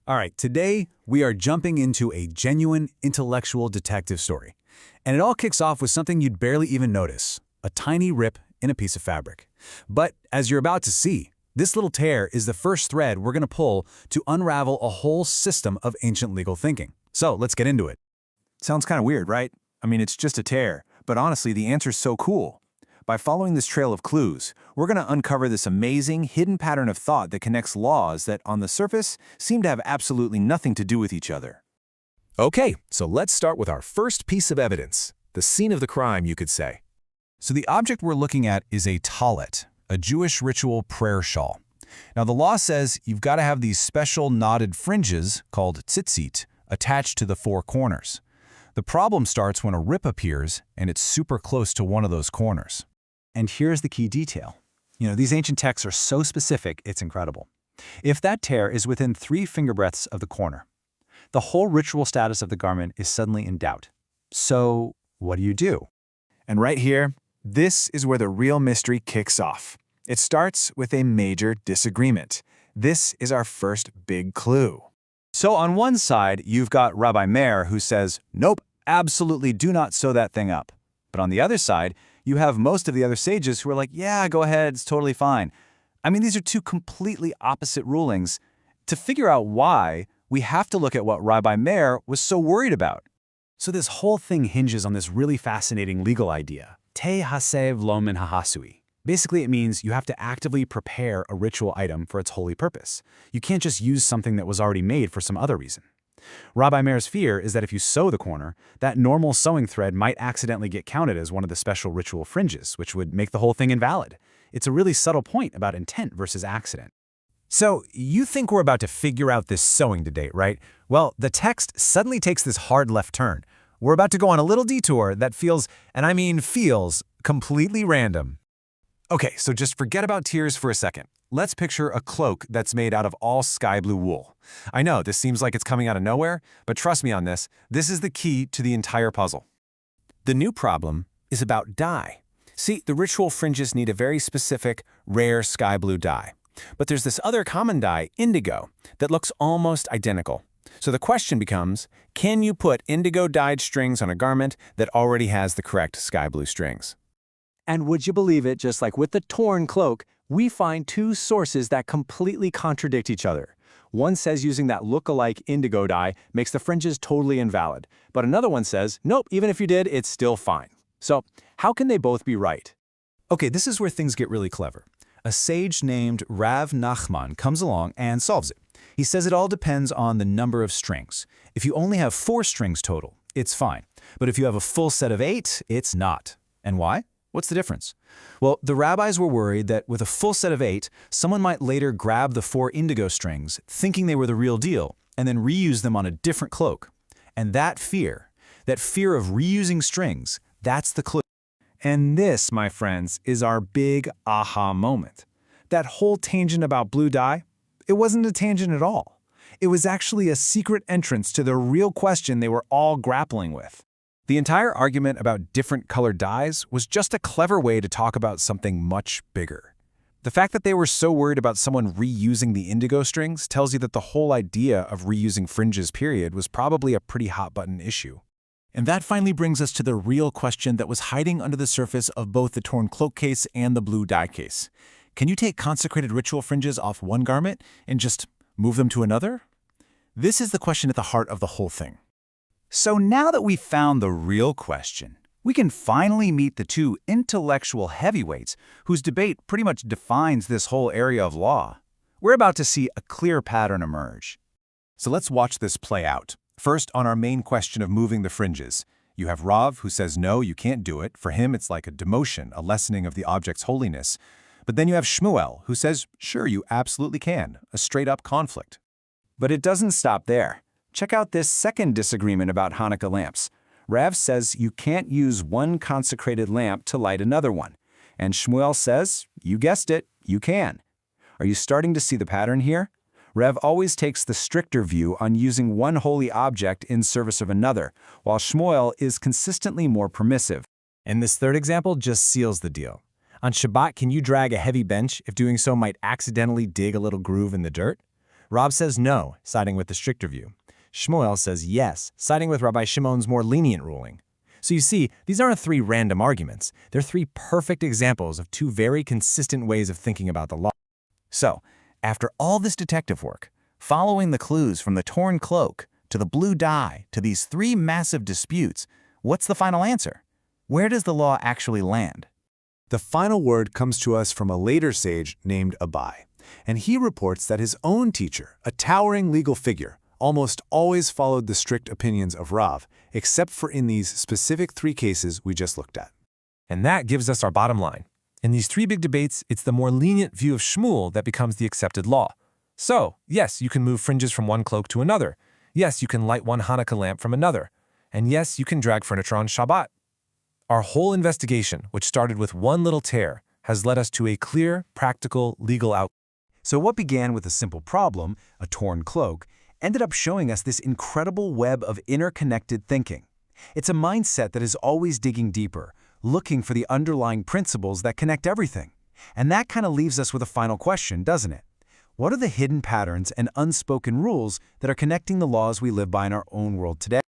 All right, today we are jumping into a genuine intellectual detective story. And it all kicks off with something you'd barely even notice, a tiny rip in a piece of fabric. But as you're about to see, this little tear is the first thread we're going to pull to unravel a whole system of ancient legal thinking. So let's get into it. Sounds kind of weird, right? I mean, it's just a tear, but honestly, the answer's so cool. By following this trail of clues, we're going to uncover this amazing, hidden pattern of thought that connects laws that, on the surface, seem to have absolutely nothing to do with each other. Okay, so let's start with our first piece of evidence, the scene of the crime, you could say. So the object we're looking at is a talit, a Jewish ritual prayer shawl. Now the law says you've got to have these special knotted fringes, called tzitzit, attached to the four corners. The problem starts when a rip appears and it's super close to one of those corners. And here's the key detail. These ancient texts are so specific, it's incredible. If that tear is within 3 finger breadths of the corner, the whole ritual status of the garment is suddenly in doubt. So what do? And right here, this is where the real mystery kicks off. It starts with a major disagreement. This is our first big clue. So on one side, you've got Rabbi Meir who says, nope, absolutely do not sew that thing up. But on the other side, you have most of the other sages who are like, yeah, go ahead, it's totally fine. I mean, these are two completely opposite rulings. To figure out why, we have to look at what Rabbi Meir was so worried about. So this whole thing hinges on this really fascinating legal idea, te hasev lo min hahasui. Basically, it means you have to actively prepare a ritual item for its holy purpose. You can't just use something that was already made for some other reason. Rabbi Meir's fear is that if you sew the corner, that normal sewing thread might accidentally get counted as one of the special ritual fringes, which would make the whole thing invalid. It's a really subtle point about intent versus accident. So you think we're about to figure out this sewing debate, right? Well, the text suddenly takes this hard left turn. We're about to go on a little detour that feels, and I mean feels, completely random. Okay, so just forget about tears for a second. Let's picture a cloak that's made out of all sky blue wool. I know this seems like it's coming out of nowhere, but trust me on this, this is the key to the entire puzzle. The new problem is about dye. See, the ritual fringes need a very specific, rare sky blue dye. But there's this other common dye, indigo, that looks almost identical. So the question becomes, can you put indigo-dyed strings on a garment that already has the correct sky blue strings? And would you believe it, just like with the torn cloak, we find two sources that completely contradict each other. One says using that look-alike indigo dye makes the fringes totally invalid, but another one says, nope, even if you did, it's still fine. So how can they both be right? Okay, this is where things get really clever. A sage named Rav Nachman comes along and solves it. He says it all depends on the number of strings. If you only have 4 strings total, it's fine. But if you have a full set of 8, it's not. And why? What's the difference? Well, the rabbis were worried that with a full set of 8, someone might later grab the 4 indigo strings, thinking they were the real deal, and then reuse them on a different cloak. And that fear of reusing strings, that's the clue. And this, my friends, is our big aha moment. That whole tangent about blue dye, it wasn't a tangent at all. It was actually a secret entrance to the real question they were all grappling with. The entire argument about different colored dyes was just a clever way to talk about something much bigger. The fact that they were so worried about someone reusing the indigo strings tells you that the whole idea of reusing fringes period was probably a pretty hot-button issue. And that finally brings us to the real question that was hiding under the surface of both the torn cloak case and the blue dye case. Can you take consecrated ritual fringes off one garment and just move them to another? This is the question at the heart of the whole thing. So now that we've found the real question, we can finally meet the two intellectual heavyweights whose debate pretty much defines this whole area of law. We're about to see a clear pattern emerge. So let's watch this play out. First, on our main question of moving the fringes, you have Rav who says no, you can't do it. For him, it's like a demotion, a lessening of the object's holiness. But then you have Shmuel who says, sure, you absolutely can, a straight-up conflict. But it doesn't stop there. Check out this second disagreement about Hanukkah lamps. Rav says you can't use one consecrated lamp to light another one. And Shmuel says, you guessed it, you can. Are you starting to see the pattern here? Rav always takes the stricter view on using one holy object in service of another, while Shmuel is consistently more permissive. And this third example just seals the deal. On Shabbat, can you drag a heavy bench if doing so might accidentally dig a little groove in the dirt? Rav says no, siding with the stricter view. Shmuel says yes, siding with Rabbi Shimon's more lenient ruling. So you see, these aren't three random arguments. They're three perfect examples of two very consistent ways of thinking about the law. So, after all this detective work, following the clues from the torn cloak to the blue dye to these three massive disputes, what's the final answer? Where does the law actually land? The final word comes to us from a later sage named Abai, and he reports that his own teacher, a towering legal figure, almost always followed the strict opinions of Rav, except for in these specific three cases we just looked at. And that gives us our bottom line. In these three big debates, it's the more lenient view of Shmuel that becomes the accepted law. So, yes, you can move fringes from one cloak to another. Yes, you can light one Hanukkah lamp from another. And yes, you can drag furniture on Shabbat. Our whole investigation, which started with one little tear, has led us to a clear, practical, legal outcome. So what began with a simple problem, a torn cloak, ended up showing us this incredible web of interconnected thinking. It's a mindset that is always digging deeper, looking for the underlying principles that connect everything. And that kind of leaves us with a final question, doesn't it? What are the hidden patterns and unspoken rules that are connecting the laws we live by in our own world today?